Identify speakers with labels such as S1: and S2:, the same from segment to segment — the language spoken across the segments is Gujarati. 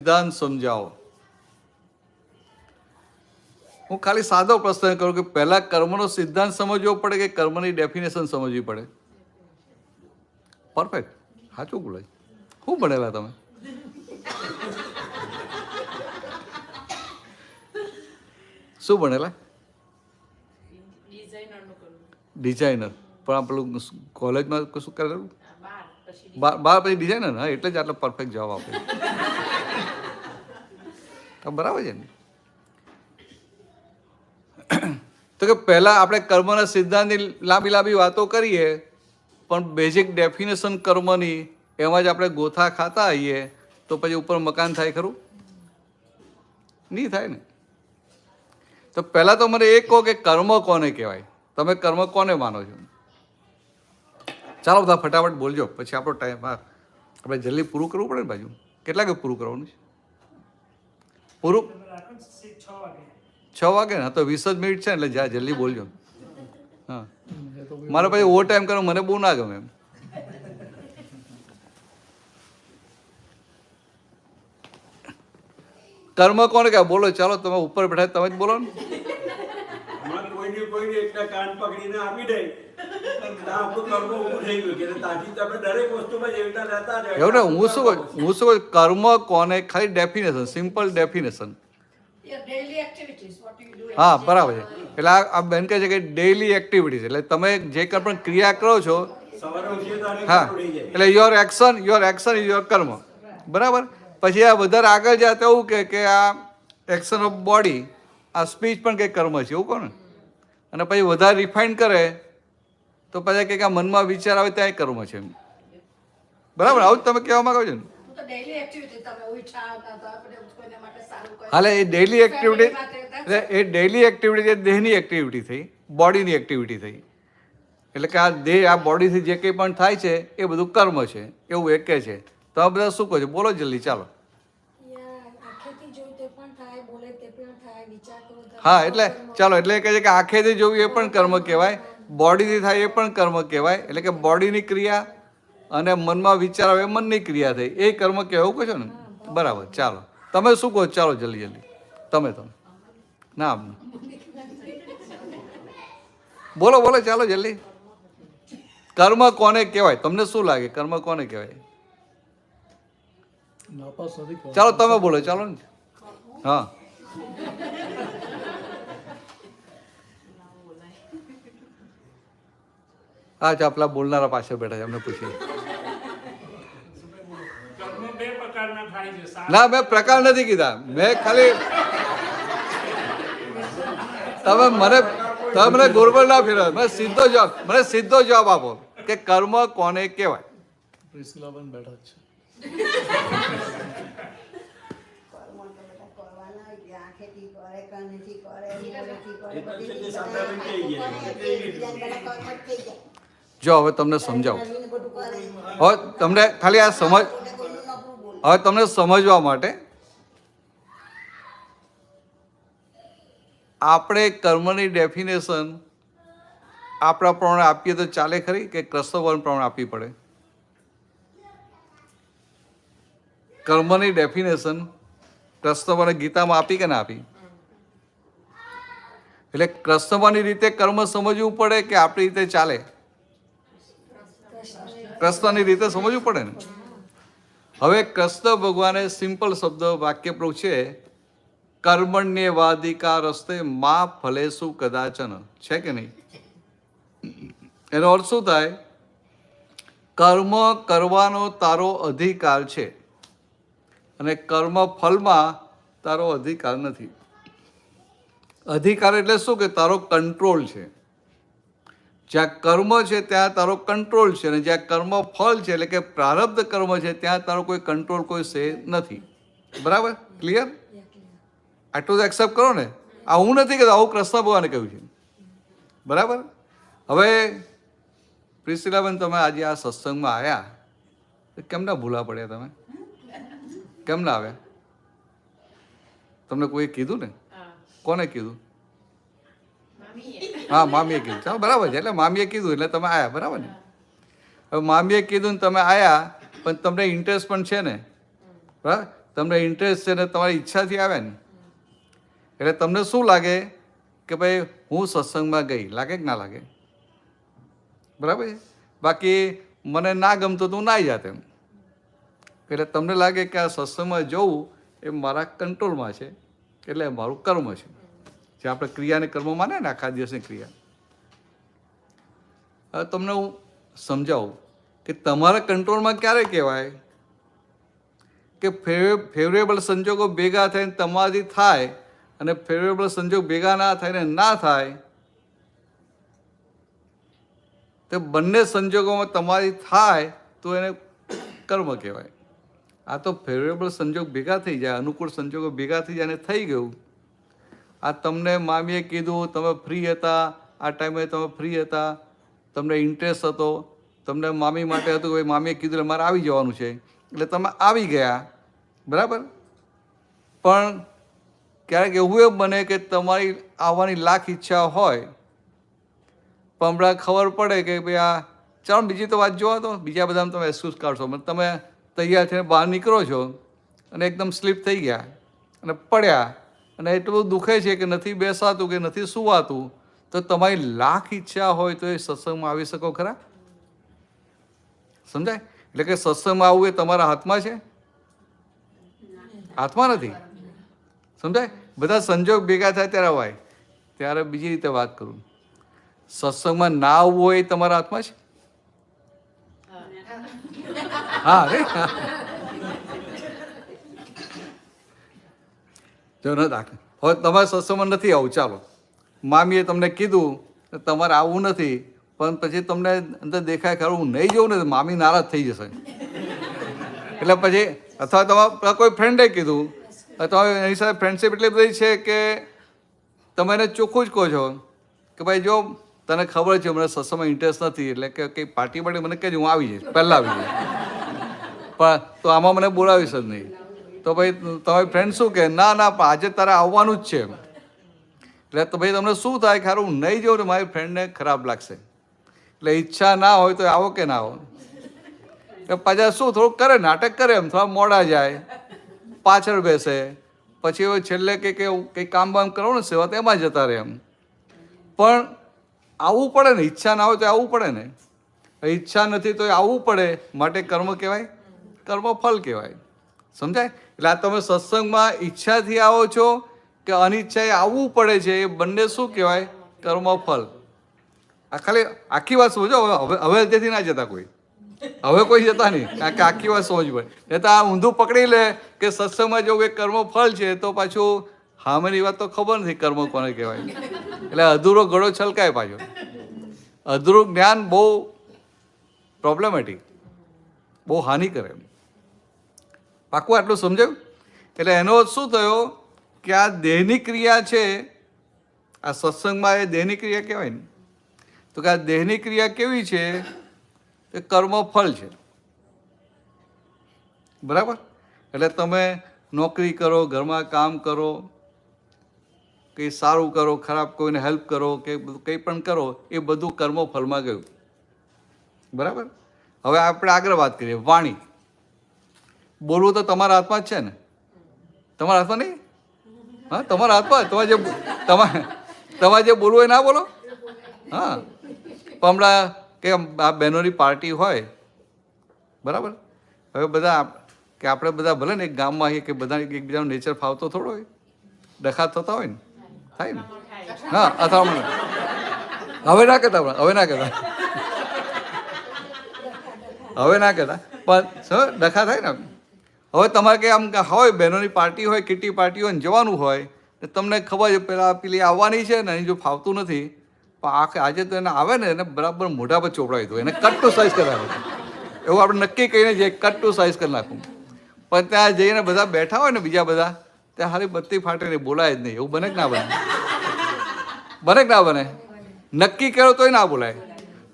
S1: સિદ્ધાંત સમજાવો. હું ખાલી સાદો પ્રશ્ન કરું કે પહેલા કર્મનો સિદ્ધાંત સમજવો પડે કે કર્મની ડેફિનેશન સમજવી પડે? પરફેક્ટ, સાચું બોલે. શું ભણેલા તમે? શું ભણેલા? ડિઝાઇનર. પણ આ પેલું કોલેજમાં શું કરેલું? બાર પછી ડિઝાઇનર. હા, એટલે જ આટલો પરફેક્ટ જવાબ આપે. બરાબર છે ને? તો કે પહેલાં આપણે કર્મના સિદ્ધાંતની લાંબી લાંબી વાતો કરીએ, પણ બેઝિક ડેફિનેશન કર્મની એમાં જ આપણે ગોથા ખાતા આવીએ તો પછી ઉપર મકાન થાય ખરું? નહીં થાય ને. તો પહેલાં તો મને એ કહો કે કર્મ કોને કહેવાય? તમે કર્મ કોને માનો છો? ચાલો બધા ફટાફટ બોલજો, પછી આપણો ટાઈમ આપણે જલ્દી પૂરું કરવું પડે ને બાજુ. કેટલા કે પૂરું કરવાનું છે? પૂરું 6 વાગે ને? તો 20 જ મિનિટ છે ને, એટલે જા જલ્દી બોલજો. હા, મારે પછી ઓવર ટાઈમ કરો, મને બહુ ના ગમે એમ. કર્મ કોને કહેવાય? બોલો, ચાલો તમે ઉપર બેઠા તમે જ બોલો ને. એવું ને, હું શું કહું, કર્મ કોને, ખાલી ડેફિનેશન, સિમ્પલ ડેફિનેશન. હા, બરાબર છે. એટલે આ બેન કહે છે કે ડેઇલી એક્ટિવિટીઝ, એટલે તમે જે કંઈ પણ ક્રિયા કરો છો, હા, એટલે યોર એક્શન ઇઝ યોર કર્મ. બરાબર. પછી આ વધારે આગળ જાય તો એવું કે આ એક્શન ઓફ બોડી, આ સ્પીચ પણ કંઈક કર્મ છે, એવું કહો ને. અને પછી વધારે રિફાઇન કરે તો પછી કંઈક આ મનમાં વિચાર આવે ત્યાં કર્મ છે. બરાબર, આવું જ તમે કહેવા માંગો છો ને? હાલે, એ ડેઇલી એક્ટિવિટી, એ ડેઇલી એક્ટિવિટી દેહની એક્ટિવિટી થઈ, બોડીની એક્ટિવિટી થઈ. એટલે કે આ દેહ, આ બોડીથી જે કંઈ પણ થાય છે એ બધું કર્મ છે, એવું એક છે. તમે બધા શું કહો છો? બોલો જલ્દી, ચાલો. હા, એટલે ચાલો, એટલે કહે છે કે આંખેથી જોવું એ પણ કર્મ કહેવાય, બોડીથી થાય એ પણ કર્મ કહેવાય. એટલે કે બોડીની ક્રિયા અને મનમાં વિચાર આવે એ મનની ક્રિયા થઈ, એ કર્મ કહેવાય, એવું કહો છો ને? બરાબર. ચાલો, તમે શું કહો? ચાલો જલ્દી જલ્દી. તમે ના બોલો બોલો, ચાલો જલ્દી. કર્મ કોને કહેવાય? તમને શું લાગે કર્મ કોને કહેવાય? ચાલો તમે બોલો, ચાલો ને. હા, હા, પેલા બોલનારા પાછળ બેઠા છે, એમને પૂછીએ. ના, મેં પ્રકાર નથી કીધા, મેં ખાલી તમે મને ગોરબલ ના ફેરવો. મને સીધો જવાબ આપો કે કર્મ કોને કહેવાય? પ્રિસ્કિલાબેન બેઠા છે. જો હવે તમને સમજાવું, હવે તમને ખાલી આ હવે તમને સમજવા માટે આપણે કર્મની ડેફિનેશન આપણા પ્રમાણે આપીએ તો ચાલે ખરી કે કૃષ્ણ ભગવાન પ્રમાણે આપવી પડે? કર્મની ડેફિનેશન કૃષ્ણ ભગવાને ગીતામાં આપી કે ના આપી? એટલે કૃષ્ણ ભગવાનની રીતે કર્મ સમજવું પડે કે આપણી રીતે ચાલે? કૃષ્ણની રીતે સમજવું પડે ને. હવે કૃષ્ણ ભગવાને સિમ્પલ શબ્દ વાક્ય પ્રયોગ છે, કર્મણ્યેવાધિકાર રસ્તે માં ફલેસુ કદાચન, છે કે નહીં? એનો અર્થ શું થાય? કર્મ કરવાનો તારો અધિકાર છે અને કર્મ ફલમાં તારો અધિકાર નથી. અધિકાર એટલે શું કે તારો કંટ્રોલ છે. જ્યાં કર્મ છે ત્યાં તારો કંટ્રોલ છે, અને જ્યાં કર્મ ફળ છે એટલે કે પ્રારબ્ધ કર્મ છે ત્યાં તારો કોઈ કંટ્રોલ, કોઈ સે નથી. બરાબર? ક્લિયર? આટલું તો એક્સેપ્ટ કરો ને. આ હું નથી કહેતો, આવું કૃષ્ણ ભગવાને કહ્યું છે. બરાબર? હવે પ્રિસ્કિલાબેન, તમે આજે આ સત્સંગમાં આવ્યા, કેમ ના ભૂલા પડ્યા? તમે કેમ ના આવ્યા? તમને કોઈ કીધું ને? કોને કીધું? હા, મામીએ કીધું. ચાલો, બરાબર છે. એટલે મામીએ કીધું એટલે તમે આવ્યા. બરાબર ને? હવે મામીએ કીધું ને તમે આવ્યા, પણ તમને ઇન્ટરેસ્ટ પણ છે ને? બરાબર? તમને ઇન્ટરેસ્ટ છે ને તમારી ઈચ્છાથી આવે ને, એટલે તમને શું લાગે કે ભાઈ હું સત્સંગમાં ગઈ, લાગે કે ના લાગે? બરાબર છે. બાકી મને ના ગમતું તો ના જાત એમ. એટલે તમને લાગે કે આ સત્સંગમાં જવું એ મારા કંટ્રોલમાં છે, એટલે મારું કર્મ છે. જે આપણે ક્રિયાને કર્મ માને ને આખા દિવસની ક્રિયા. હવે તમને હું સમજાવું કે તમારા કંટ્રોલમાં ક્યારે કહેવાય કે ફેવરેબલ સંજોગો ભેગા થઈને તમારાથી થાય અને ફેવરેબલ સંજોગ ભેગા ના થાય ને ના થાય, તો બંને સંજોગોમાં તમારી થાય તો એને કર્મ કહેવાય. આ તો ફેવરેબલ સંજોગ ભેગા થઈ જાય, અનુકૂળ સંજોગો ભેગા થઈ જાય અને થઈ ગયું. આ તમને મામીએ કીધું, તમે ફ્રી હતા, આ ટાઈમે તમે ફ્રી હતા, તમને ઇન્ટરેસ્ટ હતો, તમને મામી માટે હતું કે મામીએ કીધું એટલે મારે આવી જવાનું છે, એટલે તમે આવી ગયા. બરાબર. પણ ક્યારેક એવું એ બને કે તમારી આવવાની લાખ ઈચ્છા હોય, પણ હમણાં ખબર પડે કે ભાઈ આ ચાલો બીજી તો વાત જોવા તો, બીજા બધામાં તમે એક્સક્યુઝ કાઢશો, તમે તૈયાર થઈને બહાર નીકળો છો અને એકદમ સ્લીપ થઈ ગયા અને પડ્યા અને એટલું બધું દુખે છે કે નથી બેસાતું કે નથી સુવાતું, તો તમારી લાખ ઈચ્છા હોય તો એ સત્સંગમાં આવી શકો ખરા? સમજાય? એટલે કે સત્સંગમાં આવવું એ તમારા હાથમાં છે? હાથમાં નથી. સમજાય? બધા સંજોગ ભેગા થાય ત્યારે અવાય. ત્યારે બીજી રીતે વાત કરું, સત્સંગમાં ના આવવું હોય એ તમારા હાથમાં છે? હા રે, જો ન દાખ હવે તમારે સત્સંગમાં નથી આવું, ચાલો મામીએ તમને કીધું તમારે આવવું નથી, પણ પછી તમને અંદર દેખાય ખરું હું નહીં જઉં ને મામી નારાજ થઈ જશે, એટલે પછી અથવા તમારા કોઈ ફ્રેન્ડે કીધું, અથવા એની સાથે ફ્રેન્ડશીપ એટલી બધી છે કે તમે એને ચોખ્ખું જ કહો છો કે ભાઈ જો તને ખબર છે મને સત્સંગમાં ઇન્ટરેસ્ટ નથી, એટલે કે કંઈ પાર્ટી માટે મને કહેજો, હું આવી જઈશ, પહેલાં આવી જઈશ, પણ તો આમાં મને બોલાવીશ જ નહીં. તો ભાઈ તમારી ફ્રેન્ડ શું કહે, ના ના પણ આજે તારે આવવાનું જ છે, એટલે તો ભાઈ તમને શું થાય કે હું નહીં જાઉં ને મારી ફ્રેન્ડને ખરાબ લાગશે, એટલે ઈચ્છા ના હોય તો આવો કે ના આવો. એટલે પાછા શું થોડુંક કરે, નાટક કરે, એમ થોડા મોડા જાય, પાછળ બેસે, પછી છેલ્લે કંઈ કામ બામ કરો ને સેવા તો એમાં જતા રહે એમ. પણ આવવું પડે ને, ઈચ્છા ના હોય તો આવવું પડે ને, ઈચ્છા નથી તો આવવું પડે, માટે કર્મ કહેવાય, કર્મ ફલ કહેવાય. સમજાય? એટલે આ તમે સત્સંગમાં ઈચ્છાથી આવો છો કે અનિચ્છાએ આવવું પડે છે, એ બંને શું કહેવાય? કર્મ ફલ. આ ખાલી આખી વાત સમજો. હવે તેથી ના જતા કોઈ, હવે કોઈ જતા નહીં, કારણ કે આખી વાત સમજ પડે. નહીં તો આ ઊંધું પકડી લે કે સત્સંગમાં જો કે કર્મ ફળ છે, તો પાછું હામેની વાત તો ખબર નથી કર્મ કોને કહેવાય, એટલે અધૂરો ઘડો છલકાય પાછો. અધૂરું જ્ઞાન બહુ પ્રોબ્લેમેટિક, બહુ હાનિ કરે. પાકું આટલું સમજાયું? એટલે એનો શું થયો કે આ દેહની ક્રિયા છે, આ સત્સંગમાં એ દેહની ક્રિયા કહેવાય ને, તો કે આ દેહની ક્રિયા કેવી છે? એ કર્મ ફળ છે. બરાબર? એટલે તમે નોકરી કરો, ઘરમાં કામ કરો, કંઈ સારું કરો, ખરાબ કોઈને હેલ્પ કરો, કે કંઈ પણ કરો, એ બધું કર્મ ફળમાં ગયું. બરાબર? હવે આપણે આગળ વાત કરીએ, વાણી. બોલવું તો તમારા હાથમાં જ છે ને? તમારા હાથમાં નહીં? હા, તમારા હાથમાં. તમારે જે બોલવું હોય ના બોલો. હા, પણ હમણાં કે આ બહેનોની પાર્ટી હોય, બરાબર, હવે બધા કે આપણે બધા ભલે ને એક ગામમાં આવીએ કે બધા એકબીજાનું નેચર ફાવતો થોડો હોય, ડખા થતા હોય ને, થાય ને? હા, અથવા હવે ના કહેતા, હવે ના કહેતા, હવે ના કહેતા, પણ ડખા થાય ને. હવે તમારે કંઈ આમ હોય, બહેનોની પાર્ટી હોય, કિટી પાર્ટી હોય ને જવાનું હોય, તમને ખબર છે પેલી આવવાની છે ને, જો ફાવતું નથી, પણ આજે તો એને આવે ને એને બરાબર મોઢા પર ચોપડાવી દો, એને કટ ટુ સાઇઝ કરાવે, એવું આપણે નક્કી કહીને જઈએ, કટ ટુ સાઇઝ કરી નાખું. પણ ત્યાં જઈને બધા બેઠા હોય ને બીજા બધા, ત્યાં હારી બત્તી ફાટે ને બોલાય જ નહીં. એવું બને કે ના બને? બને કે ના બને? નક્કી કર્યો તોય ના બોલાય.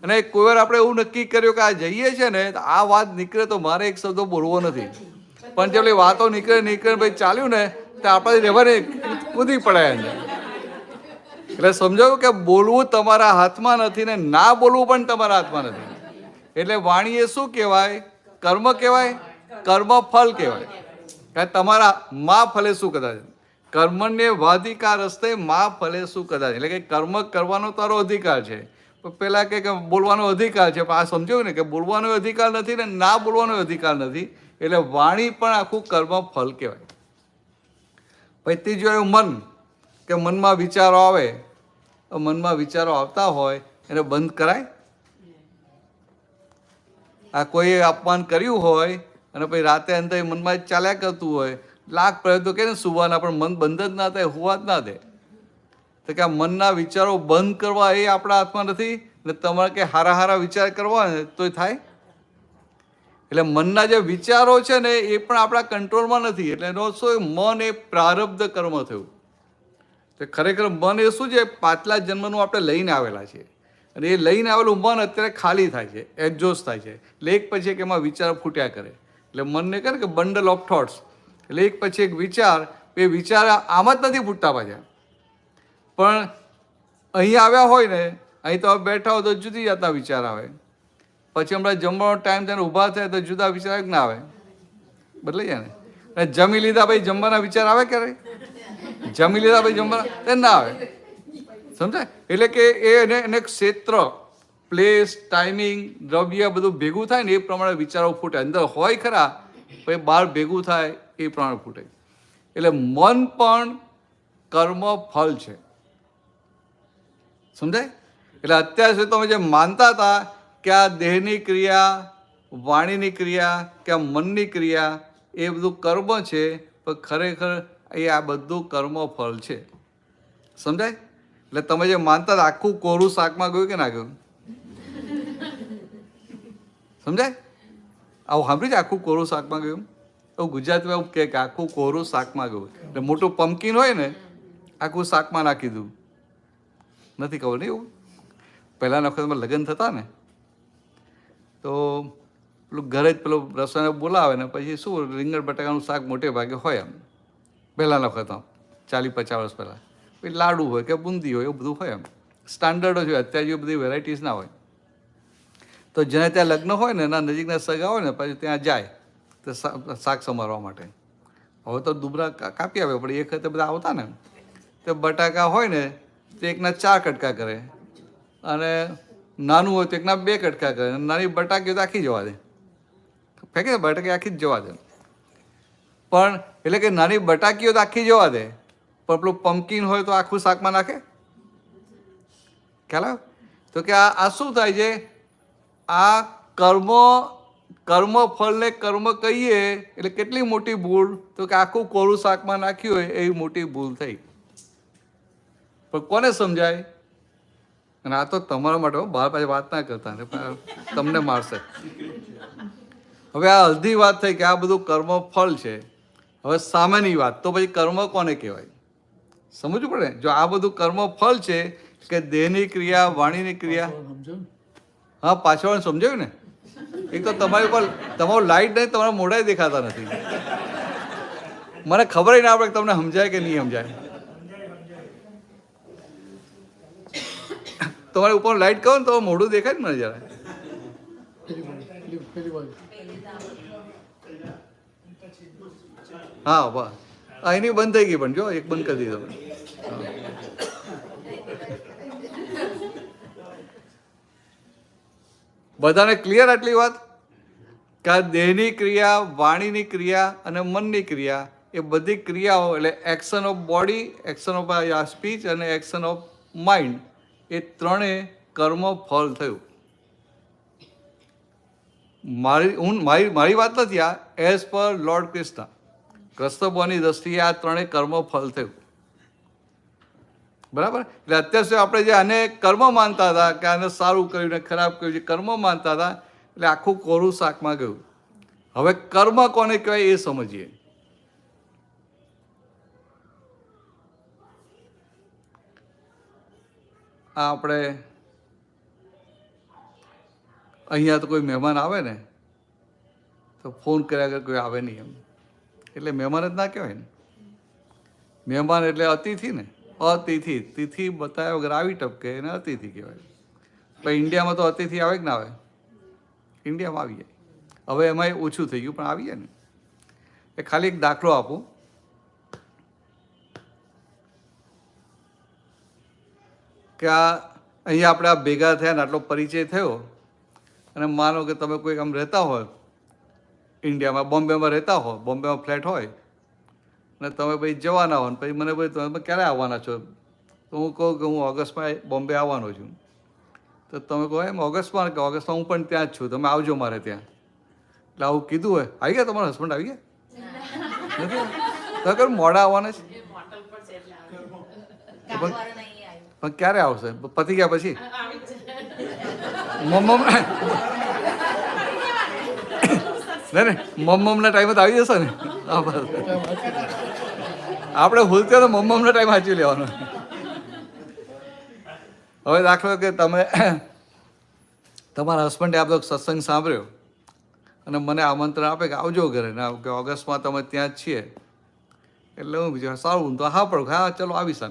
S1: અને કોઈ વાર આપણે એવું નક્કી કર્યું કે આ જઈએ છે ને, આ વાત નીકળે તો મારે એક શબ્દ બોલવો નથી, પણ જે પેલી વાતો નીકળે ભાઈ ચાલ્યું ને, તો આપણે રહેવાને કૂદી પડાય અંદર. એટલે સમજાવું કે બોલવું તમારા હાથમાં નથી ને ના બોલવું પણ તમારા હાથમાં નથી. એટલે વાણી એ શું કહેવાય? કર્મ કહેવાય, કર્મ ફલ કહેવાય. કે તમારા માં ફલેસુ કદાચ, કર્મને વાધિકાર હસ્તે માં ફલેસુ કદાચ, એટલે કે કર્મ કરવાનો તારો અધિકાર છે. પેલા કે બોલવાનો અધિકાર છે, પણ આ સમજ્યું ને કે બોલવાનો અધિકાર નથી ને ના બોલવાનો અધિકાર નથી, એટલે વાણી પણ આખું કર્મ ફલ કહેવાય. પછી ત્રીજું એવું મન, કે મનમાં વિચારો આવે, મનમાં વિચારો આવતા હોય એને બંધ કરાય? આ કોઈ અપમાન કર્યું હોય અને પછી રાતે અંદર મનમાં ચાલ્યા કરતું હોય, લાખ પ્રયત્નો કે ને સુવાના, પણ મન બંધ જ ના થાય, હુવા જ ના દે. તો કે આ મનના વિચારો બંધ કરવા એ આપણા હાથમાં નથી ને તમારે કે હારા હારા વિચાર કરવા ને તો થાય. એટલે મનના જે વિચારો છે ને એ પણ આપણા કંટ્રોલમાં નથી. એટલે એનો શું, મન એ પ્રારબ્ધ કર્મ થયું. તો ખરેખર મન એ શું છે, પાછલા જન્મનું આપણે લઈને આવેલા છીએ, અને એ લઈને આવેલું મન અત્યારે ખાલી થાય છે, એક્ઝોસ્ટ થાય છે. એટલે એક પછી એક એમાં વિચાર ફૂટ્યા કરે. એટલે મનને કહે ને કે બંડલ ઓફ થોટ્સ, એટલે એક પછી એક વિચાર, એ વિચાર આમ જ નથી ફૂટતા પાછા, પણ અહીં આવ્યા હોય ને, અહીં તો બેઠા હોય તો જુદી જાતના વિચાર આવે. પછી હમણાં જમવાનો ટાઈમ થઈને ઊભા થાય તો જુદા વિચાર જ ના આવે, બદલાઈ જાય ને. જમી લીધા ભાઈ જમવાના વિચાર આવે ક્યારે? જમી લીધા ભાઈ જમવાના તે ના આવે, સમજાય? એટલે કે એને ક્ષેત્ર, પ્લેસ, ટાઈમિંગ, દ્રવ્ય બધું ભેગું થાય ને એ પ્રમાણે વિચારો ફૂટે. અંદર હોય ખરા, પછી બહાર ભેગું થાય એ પ્રમાણે ફૂટે. એટલે મન પણ કર્મ ફલ છે, સમજાય? એટલે અત્યાર સુધી તમે જે માનતા હતા કે આ દેહની ક્રિયા, વાણીની ક્રિયા, કે આ મનની ક્રિયા એ બધું કર્મ છે, પણ ખરેખર એ આ બધું કર્મ ફળ છે, સમજાય? એટલે તમે જે માનતા હતા આખું કોરું શાકમાં ગયું કે ના ગયું? સમજાય? આવું સાંભળ્યું છે, આખું કોરું શાકમાં ગયું? એવું ગુજરાતીમાં એવું કે આખું કોરું શાકમાં ગયું. એટલે મોટું પમ્પકિન હોય ને, આખું શાકમાં નાખી દીધું. નથી ખબર નહીં એવું? પહેલાંના વખતમાં લગ્ન થતા ને તો પેલું ઘરે જ પેલું રસોઈને બોલાવે ને પછી શું રીંગણ બટાકાનું શાક મોટે ભાગે હોય એમ. પહેલાંના વખતમાં 40-50 વર્ષ પહેલાં પછી લાડુ હોય કે બુંદી હોય એવું બધું હોય એમ, સ્ટાન્ડર્ડ જ હોય. અત્યારે જે બધી વેરાયટીઝ ના હોય. તો જેને ત્યાં લગ્ન હોય ને એના નજીકના સગા હોય ને પછી ત્યાં જાય તો શાક સમારવા માટે. હવે તો દુબરા કાપી આવે, પણ એ વખતે બધા આવતા ને તો બટાકા હોય ને તો એકના 4 કટકા કરે, અને નાનું હોય તો એકના 2 કટકા કરે. નાની બટાકી તો આખી જવા દે, ફેંકે ને બટાકી આખી જ જવા દે. પણ એટલે કે નાની બટાકીઓ તો આખી જવા દે, પણ પેલું પમ્પકિન હોય તો આખું શાકમાં નાખે. ખ્યાલ આવે? તો કે આ શું થાય છે, આ કર્મ ફળને કર્મ કહીએ એટલે કેટલી મોટી ભૂલ, તો કે આખું કોરું શાકમાં નાખ્યું હોય એવી મોટી ભૂલ થઈ. પણ કોને સમજાય? અને આ તો તમારા માટે બહાર પાછી વાત ના કરતા ને, તમને મારશે. હવે આ અડધી વાત થઈ કે આ બધું કર્મ ફળ છે. હવે સામેની વાત, તો પછી કર્મ કોને કહેવાય સમજવું પડે. જો આ બધું કર્મ ફળ છે કે દેહની ક્રિયા, વાણીની ક્રિયા, હા પાછળ સમજાયું ને. એક તો તમારી ઉપર તમારું લાઈટ નહીં, તમારા મોઢાય દેખાતા નથી. મને ખબર ના પડે કે તમને સમજાય કે નહીં સમજાય. તમારી ઉપર લાઈટ કહો ને તો મોઢું દેખાય ને મને જરા. હા બસ એની બંધ થઈ ગઈ, પણ જો એક બંધ કરી દીધો. બધાને ક્લિયર આટલી વાત? કે આ દેહની ક્રિયા, વાણીની ક્રિયા અને મનની ક્રિયા એ બધી ક્રિયાઓ એટલે action of body, action of speech અને એક્શન ઓફ માઇન્ડ એ ત્રણેય કર્મ ફળ થયું. મારી વાત નથી આ, as per lord Krishna, Krishna ભગવાનની દ્રષ્ટિએ આ ત્રણેય કર્મ ફળ થયું. બરાબર? એટલે અત્યાર સુધી આપણે જે આને કર્મ માનતા હતા કે આને સારું કર્યું ને ખરાબ કર્યું, જે કર્મ માનતા હતા એટલે આખું કોરું શાકમાં ગયું. હવે કર્મ કોને કહેવાય એ સમજીએ. આ આપણે અહીંયા તો કોઈ મહેમાન આવે ને તો ફોન કર્યા વગર કોઈ આવે નહીં એમ, એટલે મહેમાન જ ના કહેવાય ને. મહેમાન એટલે અતિથિ ને, અતિથિ, તિથિ બતાવ્યા વગર આવી ટપકે એને અતિથિ કહેવાય. પણ ઇન્ડિયામાં તો અતિથિ આવે કે ના આવે? ઇન્ડિયામાં આવી જાય. હવે એમાંય ઓછું થઈ ગયું પણ આવી જાય ને. એ ખાલી એક દાખલો આપું કે અહીંયા આપણે આ ભેગા થયા ને આટલો પરિચય થયો, અને માનો કે તમે કોઈ આમ રહેતા હોય ઇન્ડિયામાં, બોમ્બેમાં રહેતા હો, બોમ્બેમાં ફ્લેટ હોય અને તમે પછી જવાના હો, પછી મને ભાઈ તમે ક્યારે આવવાના છો, તો હું કહું કે હું ઓગસ્ટમાં બોમ્બે આવવાનો છું. તો તમે કહો એમ ઓગસ્ટમાં? કે ઓગસ્ટમાં હું પણ ત્યાં જ છું, તમે આવજો મારે ત્યાં. એટલે આવું કીધું હોય. આવી ગયા તમારા હસબન્ડ? આવી ગયા નથી? તો કર મોડા આવવાના છે. પણ ક્યારે આવશે? પતી ગયા પછી? મમ્મમ નહીં મમ્મમના ટાઈમે તો આવી જશે ને. આપણે ભૂલતે તો મમ્મમના ટાઈમ સાચવી લેવાનો. હવે દાખલો કે તમે તમારા હસબન્ડે આ બધો સત્સંગ સાંભળ્યો અને મને આમંત્રણ આપે કે આવજો ઘરે, ને કે ઓગસ્ટમાં તમે ત્યાં જ છીએ. એટલે હું બીજું સારું તો હા પણ હા ચલો આવીશ.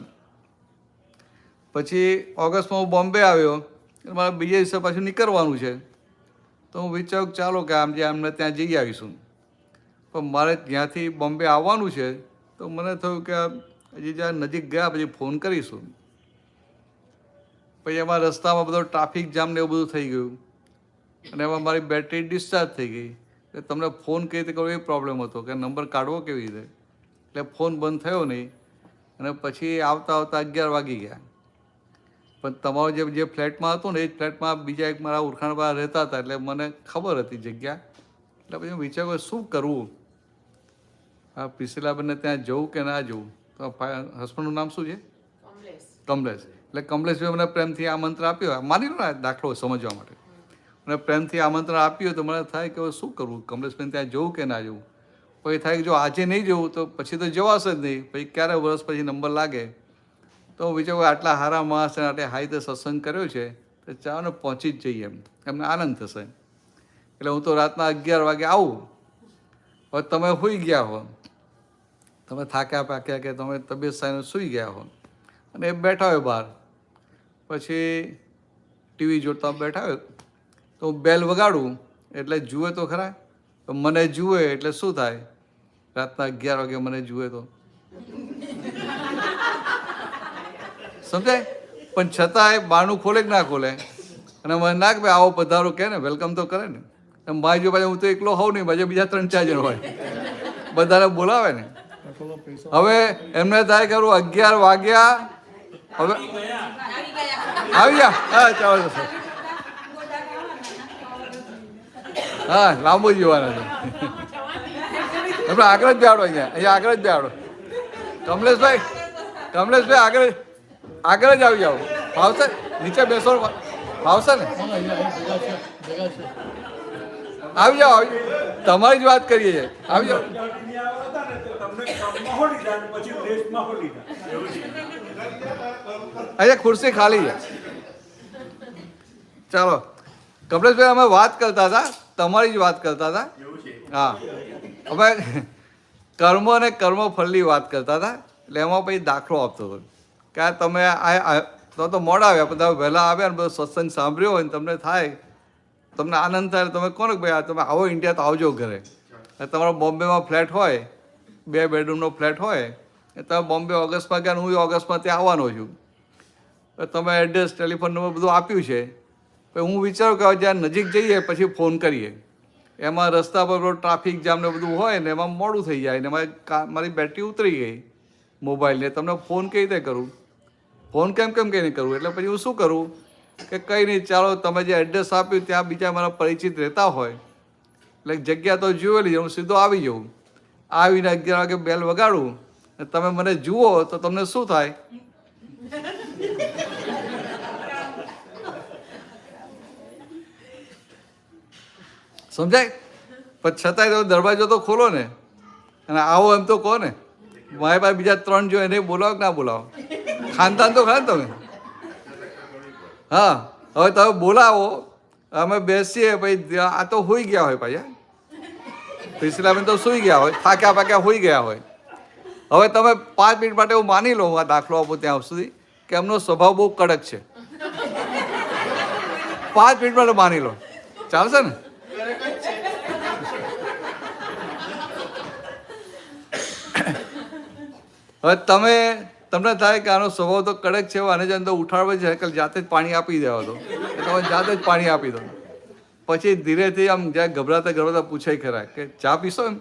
S1: પછી ઓગસ્ટમાં હું બોમ્બે આવ્યો, મારે બીજા દિવસે પાછું નીકળવાનું છે. તો હું વિચાર્યું ચાલો કે આમ જે અમને ત્યાં જઈ આવીશું. પણ મારે ત્યાંથી બોમ્બે આવવાનું છે, તો મને થયું કે હજી જ્યાં નજીક ગયા પછી ફોન કરીશું. પછી એમાં રસ્તામાં બધો ટ્રાફિક જામ ને એવું બધું થઈ ગયું, અને એમાં મારી બેટરી ડિસ્ચાર્જ થઈ ગઈ. એટલે તમને ફોન કઈ રીતે કરવો એ પ્રોબ્લેમ હતો કે નંબર કાઢવો કેવી રીતે. એટલે ફોન બંધ થયો નહીં, અને પછી આવતા આવતા 11 વાગી ગયા. પણ તમારો જે ફ્લેટમાં હતું ને એ જ ફ્લેટમાં બીજા એક મારા ઓળખાણવાળા રહેતા હતા, એટલે મને ખબર હતી જગ્યા. એટલે પછી હું વિચાર્યું શું કરવું, હા પિસેલાબેનને ત્યાં જવું કે ના જવું. તો હસબન્ડનું નામ શું છે? કમલેશ. એટલે કમલેશભાઈ મને પ્રેમથી આમંત્રણ આપ્યું, માની લો ને દાખલો સમજવા માટે. મને પ્રેમથી આમંત્રણ આપ્યું તો મને થાય કે હવે શું કરવું, કમલેશભાઈ ત્યાં જવું કે ના જવું. પછી થાય કે જો આજે નહીં જવું તો પછી તો જવાશે જ નહીં, પછી ક્યારે વર્ષ પછી નંબર લાગે. તો હું વિચારું આટલા સારા માણસ અને આટલે હાઈ રીતે સત્સંગ કર્યો છે તો ચાલો ને પહોંચી જ જઈએ, એમને આનંદ થશે. એટલે હું તો રાતના 11 વાગે આવું. હવે તમે સૂઈ ગયા હો, તમે થાક્યા પાક્યા કે તમે તબિયત સારી સૂઈ ગયા હો, અને એ બેઠા હોય બહાર, પછી ટીવી જોતા બેઠા હોય, તો હું બેલ વગાડું એટલે જુએ તો ખરા. તો મને જુએ એટલે શું થાય, રાતના 11 વાગે મને જુએ તો સમજાય. પણ છતાંય બારણું ખોલે કે ના ખોલે, અને મને ના કે ભાઈ આવો પધારો કહે ને, વેલકમ તો કરે ને. એમ મારી જો પાછું હું તો એકલો હોઉં નહીં, પાછા બીજા 3-4 જણ હોય, બધાને બોલાવે ને. હવે એમને થાય કે 11 વાગ્યા, હવે આવી ગયા. હા ચાલો હા લાંબુ જીવાના છે. આપણે આગળ જ બેહાડો, અહીંયા આગળ જ બેહાડો. કમલેશભાઈ આગળ જ આવી જાઓ. ફાવશે? નીચે બેસો, ફાવશે ને? આવી જાઓ, તમારી જ વાત કરીએ છીએ. આવી જાઓ. અહીંયા ખુરશી ખાલી છે. ચાલો કમલેશભાઈ, અમે વાત કરતા હતા, તમારી જ વાત કરતા હતા. હા, અમે કર્મ અને કર્મફળની વાત કરતા હતા. એટલે એમાં પછી દાખલો આપતો હતો કે આ તમે તો મોડા આવ્યા, પણ તમે વહેલા આવ્યા ને બધો સત્સંગ સાંભળ્યો હોય ને તમને થાય, તમને આનંદ થાય, તમે કોને ભાઈ તમે આવો ઇન્ડિયા તો આવજો ઘરે. તમારો બોમ્બેમાં ફ્લેટ હોય, 2 બેડરૂમનો ફ્લેટ હોય, એ તમે બોમ્બે ઓગસ્ટમાં ગયા, હું ઓગસ્ટમાં ત્યાં આવવાનો છું. તમે એડ્રેસ, ટેલિફોન નંબર બધું આપ્યું છે. પછી હું વિચારું કે જ્યાં નજીક જઈએ પછી ફોન કરીએ. એમાં રસ્તા પર ટ્રાફિક જામ ને બધું હોય ને એમાં મોડું થઈ જાય ને મારી બેટરી ઉતરી ગઈ મોબાઈલને. તમને ફોન કઈ રીતે કરું, ફોન કેમ કંઈ નહીં કરું. એટલે પછી હું શું કરું કે કંઈ નહીં, ચાલો તમે જે એડ્રેસ આપ્યું ત્યાં બીજા મારા પરિચિત રહેતા હોય, એટલે જગ્યા તો જોયેલી, હું સીધો આવી જાઉં. આવીને 11 વાગે બેલ વગાડું, તમે મને જુઓ તો તમને શું થાય, સમજાય? પણ છતાંય તમે દરવાજો તો ખોલો ને, અને આવો એમ તો કહો ને. મારી પાસે બીજા 3 જો એને બોલાવો કે ના બોલાવો, ખાનદાન તો ખરા ને તમે. હા, હવે તમે બોલાવો, અમે બેસીએ, પછી આ તો સૂઈ ગયા હોય, પાછા પિસલાબેન તો સૂઈ ગયા હોય, થાક્યા પાક્યા સૂઈ ગયા હોય. હવે તમે 5 મિનિટ માટે હું માની લઉં, આ દાખલો આપો ત્યાં સુધી, કે એમનો સ્વભાવ બહુ કડક છે. 5 મિનિટ માટે માની લો, ચાલશે ને? હવે તમને થાય કે આનો સ્વભાવ તો કડક છે, આને જ અંદર ઉઠાડવા છે કે જાતે જ પાણી આપી દેવા દો, તમે જાતે જ પાણી આપી દો. પછી ધીરેથી આમ જ્યાં ગભરાતા પૂછાય ખરા કે ચા પીશો એમ.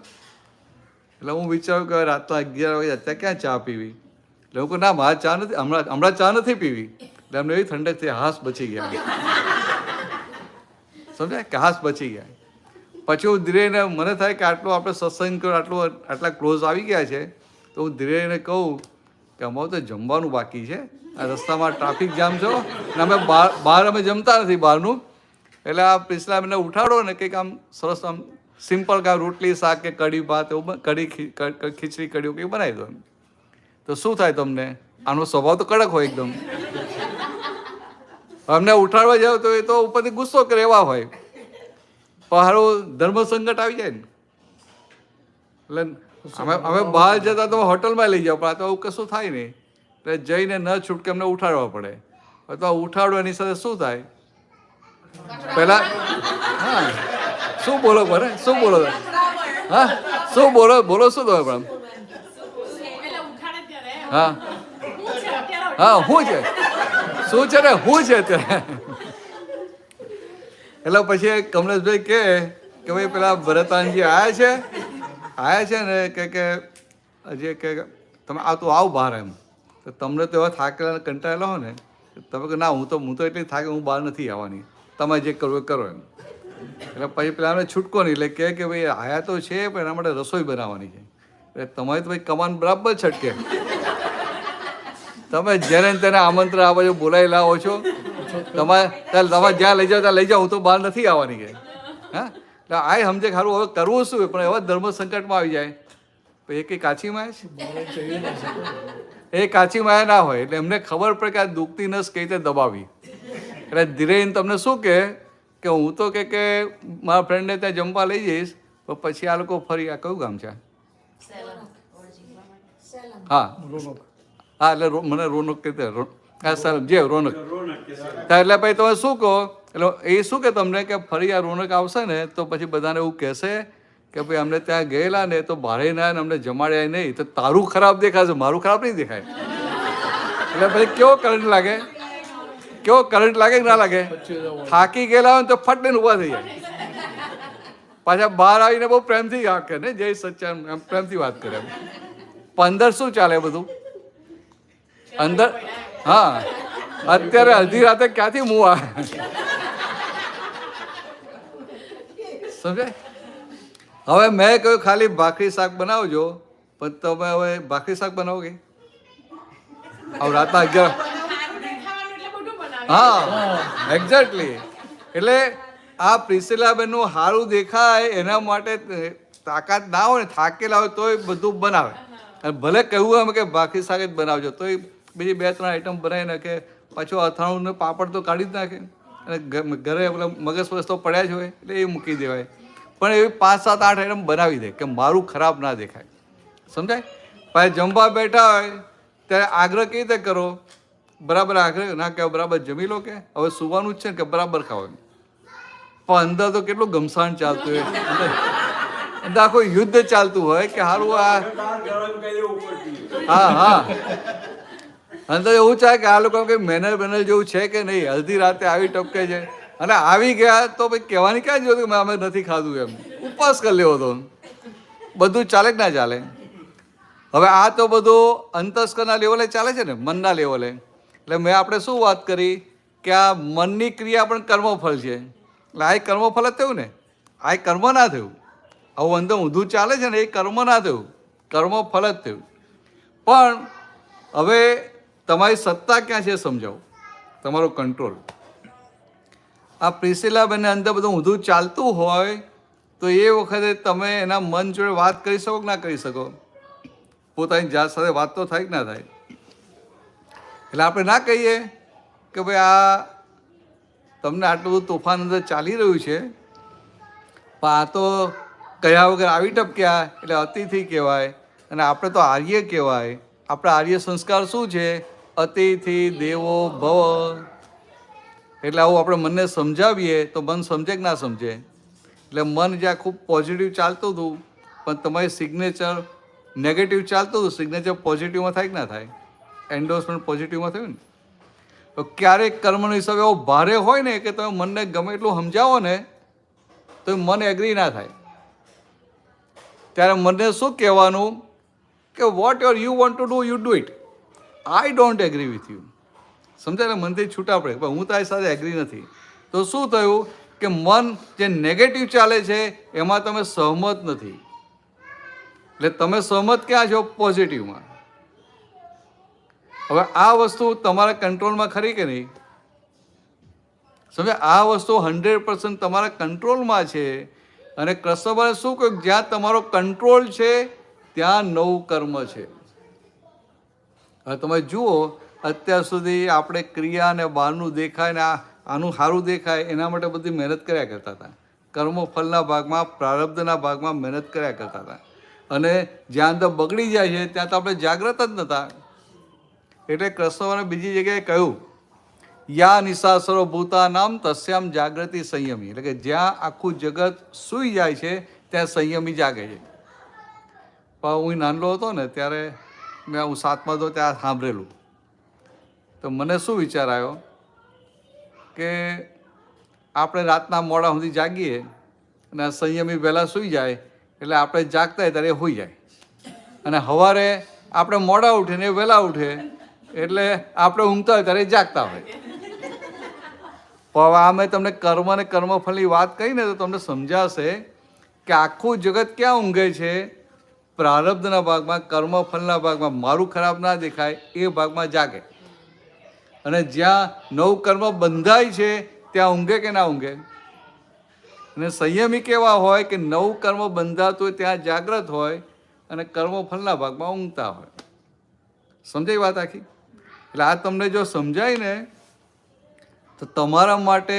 S1: એટલે હું વિચારું કે રાતના 11 વાગે અત્યારે ક્યાં ચા પીવી. એટલે હું કહું ના મારે ચા નથી, હમણાં ચા નથી પીવી. એટલે અમને એવી ઠંડક થઈ, હાશ બચી ગયા. સમજાય કે હાશ બચી ગયા. પછી હું ધીરેને મને થાય કે આટલો આપણે સત્સંગ કર્યો, આટલા ક્લોઝ આવી ગયા છે, તો હું ધીરેને કહું કે અમારું તો જમવાનું બાકી છે, આ રસ્તામાં ટ્રાફિક જામ છો ને અમે બહાર અમે જમતા નથી બહારનું. એટલે આ પિછલા મને ઉઠાડો ને કંઈક આમ સરસ આમ સિમ્પલ કાં રોટલી શાક કે કઢી ભાત એવું ખીચડી કઢી કંઈક બનાવી દો એમ. તો શું થાય તમને? આનો સ્વભાવ તો કડક હોય એકદમ. અમને ઉઠાડવા જાવ તો એ તો ઉપરથી ગુસ્સો કરે એવા હોય, પણ હારું ધર્મ સંકટ આવી જાય ને. એટલે અમે બહાર જતા તો હોટલમાં લઈ જાઓ, પણ આ તો આવું કશું થાય નહીં. એટલે જઈને ન છૂટકે અમને ઉઠાડવા પડે. તો ઉઠાડો એની સાથે શું થાય પહેલા? હા શું બોલો બરે, શું બોલો? હા શું બોલો શું તમે પણ? હા હા શું છે, શું છે ને શું છે અત્યારે? એટલે પછી કમલેશભાઈ કે ભાઈ પેલા ભરતાનજી આયા છે ને કે હજી કે તમે આવ બહાર એમ. તો તમને તો એવા થાકેલા કંટાળેલા હો ને, તમે કે ના હું તો એટલી થાકે હું બહાર નથી આવવાની, તમે જે કરવું એ કરો એમ. એટલે પછી પેલા અમે છૂટકો નહીં, એટલે કે ભાઈ આયા તો છે પણ એના માટે રસોઈ બનાવવાની છે. એટલે તમારી તો ભાઈ કમાન બરાબર છટકે, તમે જેને તેને આમંત્રણ આ બાજુ બોલાવી લાવો છો, તમારે જ્યાં લઈ જાઓ ત્યાં લઈ જાઓ, હું તો બહાર નથી આવવાની કે. હા એટલે આ સમજે ખારું હવે કરવું શું, પણ એવા ધર્મ સંકટમાં આવી જાય તો એ કંઈ કાચી માયા છે, એ કાચી માયા ના હોય. એટલે એમને ખબર પડે કે આ દુખતી નસ કઈ રીતે દબાવી. એટલે ધીરે તમને શું કે હું તો કે મારા ફ્રેન્ડને ત્યાં જમવા લઈ જઈશ, પણ પછી આ લોકો ફરી આ કયું ગામ છે? હા હા એટલે મને રોનક કહેते હા સર જે રોનક. એટલે ભાઈ તમે શું કહો, એટલે એ શું કે તમને કે ફરી આ રોનક આવશે ને તો પછી બધાને એવું કહેશે કે ભાઈ અમને ત્યાં ગયેલા ને તો ભારે ના અમને જમાડ્યા નહીં, તો તારું ખરાબ દેખાશે, મારું ખરાબ નહીં દેખાય. એટલે પછી કેવો કરંટ લાગે, કેવો કરંટ લાગે કે ના લાગે? થાકી ગયેલા હોય ને તો ફટ લઈને ઊભા થઈ જાય, પાછા બહાર આવીને બહુ પ્રેમથી વાત કરે ને, જય સચ્ચાન એમ પ્રેમથી વાત કરે. પણ અંદર શું ચાલે બધું અંદર? હા અત્યારે અડધી રાતે ક્યાંથી મુવા સમજાય? હવે મેં કહ્યું ખાલી ભાખરી શાક બનાવજો, પણ તમે હવે ભાખરી શાક બનાવો કે હવે રાતના 11? હા એક્ઝેક્ટલી. એટલે આ પ્રિસિલાબેનનું સારું દેખાય એના માટે તાકાત ના હોય ને, થાકેલા હોય તોય બધું બનાવે. અને ભલે કહ્યું એમ કે ભાખરી શાક જ બનાવજો, તોય બીજી 2-3 આઈટમ બનાવી નાખે, પાછું અથાણું ને પાપડ તો કાઢી જ નાખે, અને ઘરે પેલા મગજ તો પડ્યા જ હોય એટલે એ મૂકી દેવાય. પણ એવી 5-7-8 આઈટમ બનાવી દે કે મારું ખરાબ ના દેખાય. સમજાય? પછી જમવા બેઠા હોય ત્યારે આગ્રહ કેવી રીતે કરો? બરાબર આગ્રહ ના કહેવાય, બરાબર જમી લો કે હવે સુવાનું જ છે ને કે બરાબર ખાવ. પણ અંદર તો કેટલું ઘમસાણ ચાલતું હોય, અંદર આખું યુદ્ધ ચાલતું હોય કે સારું આ હા હા અંદર એવું ચાલે કે આ લોકો કંઈ મેનર જેવું છે કે નહીં, અડધી રાતે આવી ટપકે છે. અને આવી ગયા તો ભાઈ કહેવાની ક્યાં જોયું કે અમે નથી ખાધું એમ, ઉપવાસ કરી લેવો તો બધું ચાલે કે ના ચાલે? હવે આ તો બધું અંતસ્કરના લેવલે ચાલે છે ને, મનના લેવલે. એટલે મેં આપણે શું વાત કરી કે આ મનની ક્રિયા પણ કર્મફળ છે. એટલે આ કર્મફળ જ થયું ને, આ કર્મ ના થયું. આવું અંદર ઊંધું ચાલે છે ને એ કર્મ ના થયું, કર્મફળ જ થયું. પણ હવે તમારી સત્તા ક્યાં છે સમજાવો, તમારો કંટ્રોલ. આ પ્રિસિલાબેનને અંદર બધું ઊંધું ચાલતું હોય તો એ વખતે તમે એના મન જોડે વાત કરી શકો કે ના કરી શકો? પોતાની જાત સાથે વાત તો થાય કે ના થાય? એટલે આપણે ના કહીએ કે ભાઈ આ તમને આટલું બધું તોફાન અંદર ચાલી રહ્યું છે, પણ આ તો કહ્યા વગર આવી ટપક્યા એટલે અતિથિ કહેવાય. અને આપણે તો આર્ય કહેવાય. આપણા આર્ય સંસ્કાર શું છે? અતિથિ દેવો ભવ. એટલે આવું આપણે મનને સમજાવીએ તો મન સમજે કે ના સમજે? એટલે મન જ્યાં ખૂબ પોઝિટિવ ચાલતું હતું, પણ તમારી સિગ્નેચર નેગેટિવ ચાલતું હતું, સિગ્નેચર પોઝિટિવમાં થાય કે ના થાય? એન્ડોર્સમેન્ટ પોઝિટિવમાં થયું ને. તો ક્યારેક કર્મનો હિસાબ એવો ભારે હોય ને કે તમે મનને ગમે એટલું સમજાવો ને તો મન એગ્રી ના થાય. ત્યારે મને શું કહેવાનું કે what you want to do you do it, I don't agree with you. સમજાય? મનથી છૂટા પડે પણ હું તારી સાથે એગ્રી નથી. તો શું થયું કે મન જે નેગેટિવ ચાલે છે એમાં તમે સહમત નથી, એટલે તમે સહમત ક્યાં છો? પોઝિટિવમાં. હવે આ વસ્તુ તમારા કંટ્રોલમાં ખરી કે નહીં? સમજે? આ વસ્તુ 100% તમારા કંટ્રોલમાં છે. અને કૃષ્ણ ભગવાને શું કહ્યું? જ્યાં તમારો કંટ્રોલ છે ત્યાં નવું કર્મ છે. હવે તમે જુઓ, અત્યાર સુધી આપણે ક્રિયા અને બહારનું દેખાય ને આનું સારું દેખાય એના માટે બધી મહેનત કર્યા કરતા હતા. કર્મફળના ભાગમાં, પ્રારબ્ધના ભાગમાં મહેનત કર્યા કરતા હતા. અને જ્યાં અંદર બગડી જાય છે ત્યાં તો આપણે જાગ્રત જ નહોતા. એટલે કૃષ્ણ ભગવાને બીજી જગ્યાએ કહ્યું, યા નિશા સર્વભૂતાનામ તસ્યામ જાગૃતિ સંયમી. એટલે કે જ્યાં આખું જગત સૂઈ જાય છે ત્યાં સંયમી જાગે છે. પણ હું નાનલો હતો ને ત્યારે હું 7મા હતો ત્યાં સાંભળેલું. તો મને શું વિચાર આવ્યો કે આપણે રાતના મોડા સુધી જાગીએ અને સંયમી વહેલા સૂઈ જાય એટલે આપણે જાગતા હોય ત્યારે એ હોઈ જાય, અને સવારે આપણે મોડા ઉઠીને વહેલા ઉઠે એટલે આપણે ઊંઘતા હોય ત્યારે જાગતા હોય. પણ આ મેં તમને કર્મ અને કર્મફળની વાત કહી ને તો તમને સમજાશે કે આખું જગત ક્યાં ઊંઘે છે? પ્રારબ્ધના ભાગમાં, કર્મફળના ભાગમાં. મારું ખરાબ ના દેખાય એ ભાગમાં જાગે. અને જ્યાં નવું કર્મ બંધાય છે ત્યાં ઊંઘે કે ના ઊંઘે? અને સંયમી કેવા હોય કે નવું કર્મ બંધાતું હોય ત્યાં જાગ્રત હોય અને કર્મફળના ભાગમાં ઊંઘતા હોય. સમજાય વાત આખી? એટલે આ તમને જો સમજાય ને તો તમારા માટે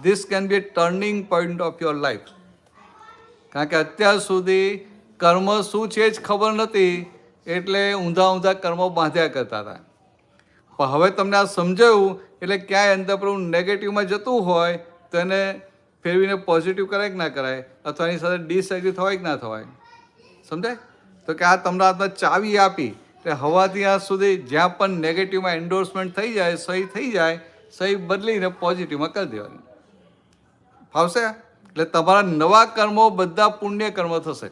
S1: this can be a turning point of your life. કારણ કે અત્યાર સુધી કર્મ શું છે જ ખબર નથી એટલે ઊંધા ઊંધા કર્મો બાંધ્યા કરતા હતા. પણ હવે તમને આ સમજાયું એટલે ક્યાંય અંદર પર નેગેટિવમાં જતું હોય તો એને ફેરવીને પોઝિટિવ કરાય કે ના કરાય, અથવા એની સાથે ડિસએગ્રી થવાય કે ના થવાય? સમજાય? તો કે આ તમને હાથમાં ચાવી આપી એટલે હવાથી આજ સુધી જ્યાં પણ નેગેટિવમાં એન્ડોર્સમેન્ટ થઈ જાય, સહી થઈ જાય, સહી બદલીને પોઝિટિવમાં કરી દેવાની. ફાવશે? એટલે તમારા નવા કર્મો બધા પુણ્ય કર્મ થશે.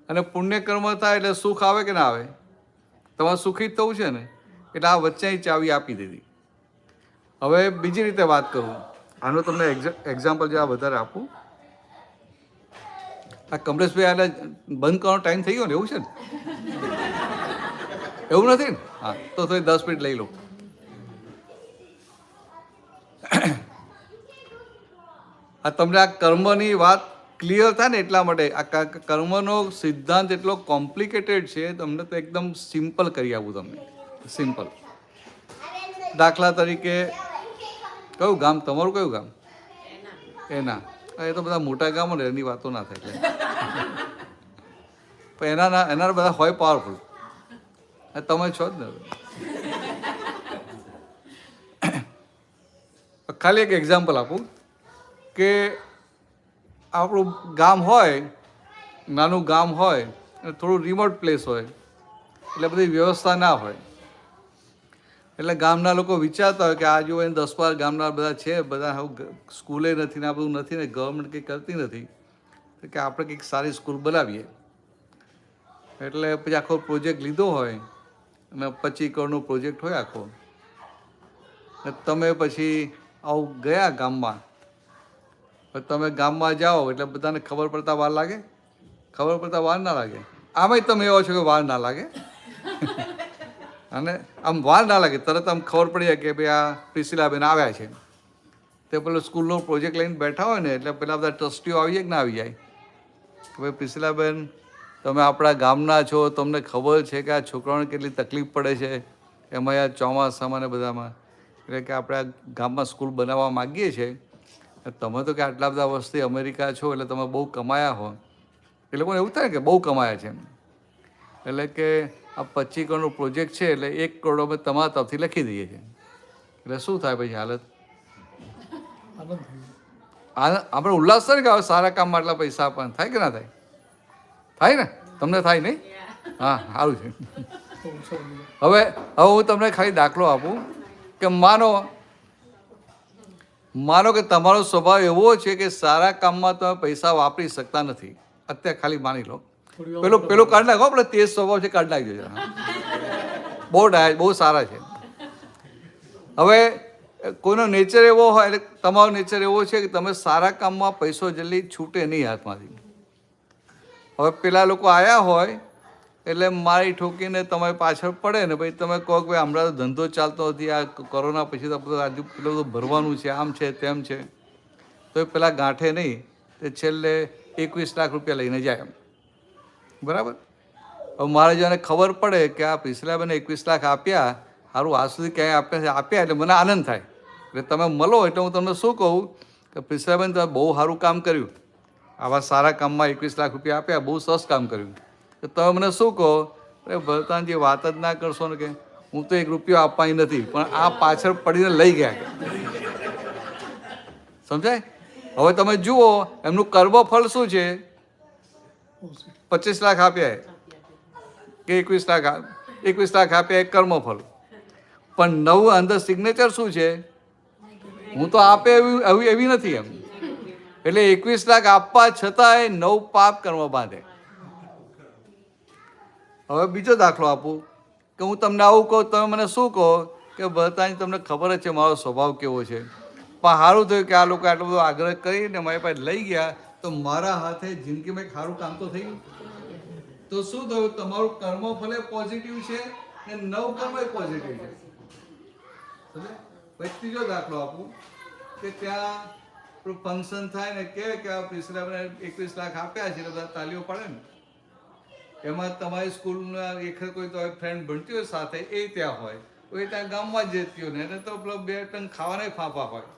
S1: અને પુણ્ય કર્મ થાય એટલે સુખ આવે કે ના આવે? તમારે સુખી જ થવું છે ને, એટલે આ વચ્ચેની ચાવી આપી દીધી. હવે બીજી રીતે વાત કરું, આનો તમને એક્ઝામ્પલ જરા વધારે આપું. આ કમલેશભાઈ આને બંધ કરવાનો ટાઈમ થઈ ગયો ને, એવું છે ને? એવું નથી ને? હા, તો 10 મિનિટ લઈ લો. આ તમને આ કર્મની વાત ક્લિયર થાય ને એટલા માટે. આ કર્મનો સિદ્ધાંત એટલો કોમ્પ્લિકેટેડ છે, તમને તો એકદમ સિમ્પલ કરી આપું તમને. સિમ્પલ. દાખલા તરીકે કયું ગામ તમારું? કયું ગામ? એના. એ તો બધા મોટા ગામો ને એની વાતો ના થાય. પણ એના બધા હોય પાવરફુલ. તમે છો જ ને. ખાલી એક એક્ઝામ્પલ આપું કે આપણું ગામ હોય, નાનું ગામ હોય, થોડું રિમોટ પ્લેસ હોય, એટલે બધી વ્યવસ્થા ના હોય. એટલે ગામના લોકો વિચારતા હોય કે આ જો 10-12 ગામના બધા છે, બધા સ્કૂલે નથી ને આ બધું નથી ને ગવર્મેન્ટ કંઈ કરતી નથી, કે આપણે કંઈક સારી સ્કૂલ બનાવીએ. એટલે પછી આખો પ્રોજેક્ટ લીધો હોય અને 25 કરોડનો પ્રોજેક્ટ હોય આખો. તમે પછી આવું ગયા ગામમાં, તમે ગામમાં જાઓ એટલે બધાને ખબર પડતા વાર લાગે? ખબર પડતા વાર ના લાગે. આમાંય તમે એવો છો કે વાર ના લાગે. અને આમ વાર ના લાગે, તરત આમ ખબર પડી જાય કે ભાઈ આ પ્રિસિલાબેન આવ્યા છે. તે પેલો સ્કૂલનો પ્રોજેક્ટ લઈને બેઠા હોય ને એટલે પેલા બધા ટ્રસ્ટીઓ આવી જાય કે ના આવી જાય કે ભાઈ પ્રિસિલાબેન તમે આપણા ગામના છો, તમને ખબર છે કે આ છોકરાઓને કેટલી તકલીફ પડે છે એમાં આ ચોમાસામાં ને બધામાં, એટલે કે આપણે આ ગામમાં સ્કૂલ બનાવવા માગીએ છીએ. તમે તો કે આટલા બધા વર્ષથી અમેરિકા છો એટલે તમે બહુ કમાયા હો. એ લોકોને એવું થાય ને કે બહુ કમાયા છે, એટલે કે આ 25 કરોડનો પ્રોજેક્ટ છે એટલે 1 કરોડ અમે તમારા તરફથી લખી દઈએ છીએ. એટલે શું થાય પછી હાલત? આપણે ઉલ્લાસ થાય ને કે સારા કામમાં આટલા પૈસા આપવાના. થાય કે ના થાય? થાય ને? તમને થાય નહીં? હા, સારું છે. હવે હું તમને ખાલી દાખલો આપું કે માનો કે તમારો સ્વભાવ એવો છે કે સારા કામમાં તમે પૈસા વાપરી શકતા નથી. અત્યારે ખાલી માની લો, પેલું કાઢ નાખો, આપણે તેજ સ્વભાવ છે, કાઢ નાખજો. બહુ સારા છે. હવે કોઈનો નેચર એવો હોય, એટલે તમારો નેચર એવો છે કે તમે સારા કામમાં પૈસો જલ્દી છૂટે નહીં હાથમાંથી. હવે પેલા લોકો આવ્યા હોય એટલે મારી ઠોકીને તમે પાછળ પડે ને ભાઈ, તમે કહો કે ભાઈ હમણાં તો ધંધો ચાલતો નથી, આ કોરોના પછી તો આજુ પેલું તો ભરવાનું છે, આમ છે તેમ છે, તો એ પેલા ગાંઠે નહીં, તે છેલ્લે 21 લાખ રૂપિયા લઈને જાય. બરાબર? હવે મારે જેને ખબર પડે કે આ પિછલાબેને 21 લાખ આપ્યા, સારું આજ સુધી ક્યાંય આપ્યા એટલે મને આનંદ થાય. એટલે તમે મળો એટલે હું તમને શું કહું કે પિછલાબેન તમે બહુ સારું કામ કર્યું, આવા સારા કામમાં 21 લાખ રૂપિયા આપ્યા, બહુ સરસ કામ કર્યું. તો તમે મને શું કહો, અરે ભરતાનજી વાત જ ના કરશો ને, કે હું તો 1 રૂપિયો આપવાની નથી, પણ આ પાછળ પડીને લઈ ગયા. સમજાય? હવે તમે જુઓ એમનું કર્મફળ શું છે. 25 લાખ આપ્યા કે 21 લાખ આપ્યા એ કર્મફળ, પણ 9 અંદર સિગ્નેચર શું છે, હું તો આપે એવી નથી એમ. એટલે 21 લાખ આપવા છતાંય 9 પાપ કર્મ બાંધે. હવે બીજો દાખલો આપું કે હું તમને આવું કહું, તમે મને શું કહો કે ભરતાની તમને ખબર જ છે મારો સ્વભાવ કેવો છે, પણ સારું થયું કે આ લોકો આટલો બધો આગ્રહ કરીને મારી પાસે લઈ ગયા, તો મારા હાથે જિંદગીમાં એક સારું કામ તો થયું. તો શું થયું, તમારું કર્મ ભલે પોઝિટિવ છે ને 9 કર્મ પોઝિટિવ છે. પછી ત્રીજો દાખલો આપું કે ત્યાં ફંક્શન થાય ને કે આ પિછલા 21 લાખ આપ્યા છે, બધા તાલીઓ પાડે ને, એમાં તમારી સ્કૂલના એક કોઈ તો ફ્રેન્ડ ભણતી હોય સાથે, એ ત્યાં હોય, કોઈ ત્યાં ગામમાં જ જતી હોય ને, એને તો પેલો 2 ટન ખાવાના ફાંફા હોય,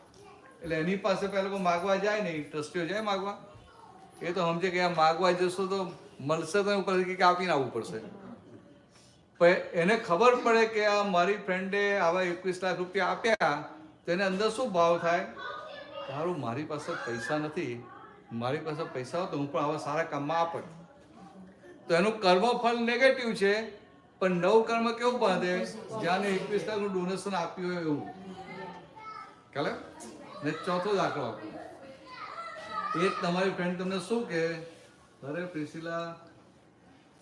S1: એટલે એની પાસે પેલા લોકો માગવા જાય ને, ટ્રસ્ટીઓ જાય માગવા, એ તો સમજે કે આ માગવા જશો તો મળશે તો ઉપર કે આપીને આવવું પડશે. પણ એને ખબર પડે કે આ મારી ફ્રેન્ડે આવા 21 લાખ રૂપિયા આપ્યા, તો એને અંદર શું ભાવ થાય, સારું મારી પાસે પૈસા નથી, મારી પાસે પૈસા હોય તો હું પણ આવા સારા કામમાં આપત. તો એનું કર્મફળ નેગેટિવ છે, પણ 9 કર્મ કેવું બાંધે, જ્યાં 21 લાખનું ડોનેશન આપ્યું હોય એવું. ખ્યાલ? ને ચોથો દાખલો આપો, એ તમારી ફ્રેન્ડ તમને શું કહે, અરે પ્રિસિલા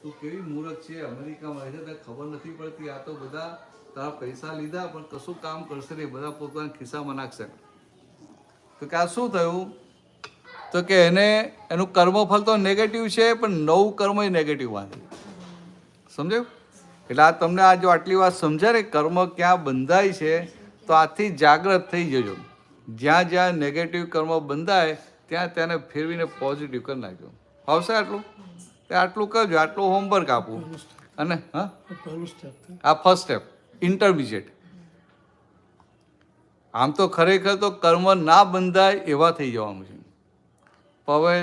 S1: તું કેવી મૂર્ખ છે, અમેરિકામાં રહે છે, તને ખબર નથી પડતી, આ તો બધા તારા પૈસા લીધા પણ કશું કામ કરશે નહીં, બધા પોતાના ખિસ્સામાં નાખશે. તો કે આ શું થયું, તો કે એનું કર્મફળ તો નેગેટિવ છે, પણ 9 કર્મ નેગેટિવ બાંધે. સમજાયું? એટલે આ તમને આ જો આટલી વાત સમજાય ને, કર્મ ક્યાં બંધાય છે, તો આથી જાગ્રત થઈ જજો. જ્યાં જ્યાં નેગેટિવ કર્મ બંધાય ત્યાં તેને ફેરવીને પોઝિટિવ કરી નાખજો. આવશે આટલું? આટલું કરજો, આટલું હોમવર્ક આપું. અને હા, આ ફર્સ્ટ સ્ટેપ, ઇન્ટરમીડિયેટ. આમ તો ખરેખર તો કર્મ ના બંધાય એવા થઈ જવાનું છે, પણ હવે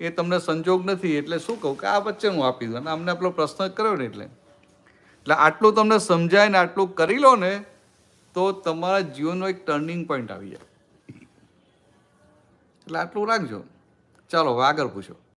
S1: એ તમને સંજોગ નથી, એટલે શું કહું કે આ વચ્ચે હું આપી દઉં. અને અમને આપણો પ્રશ્ન કર્યો ને, એટલે આટલું તમને સમજાય ને આટલું કરી લો ને, તો તમારા જીવનનો એક ટર્નિંગ પોઈન્ટ આવી જાય. એટલે આટલું રાખજો. ચાલો હવે આગળ પૂછો.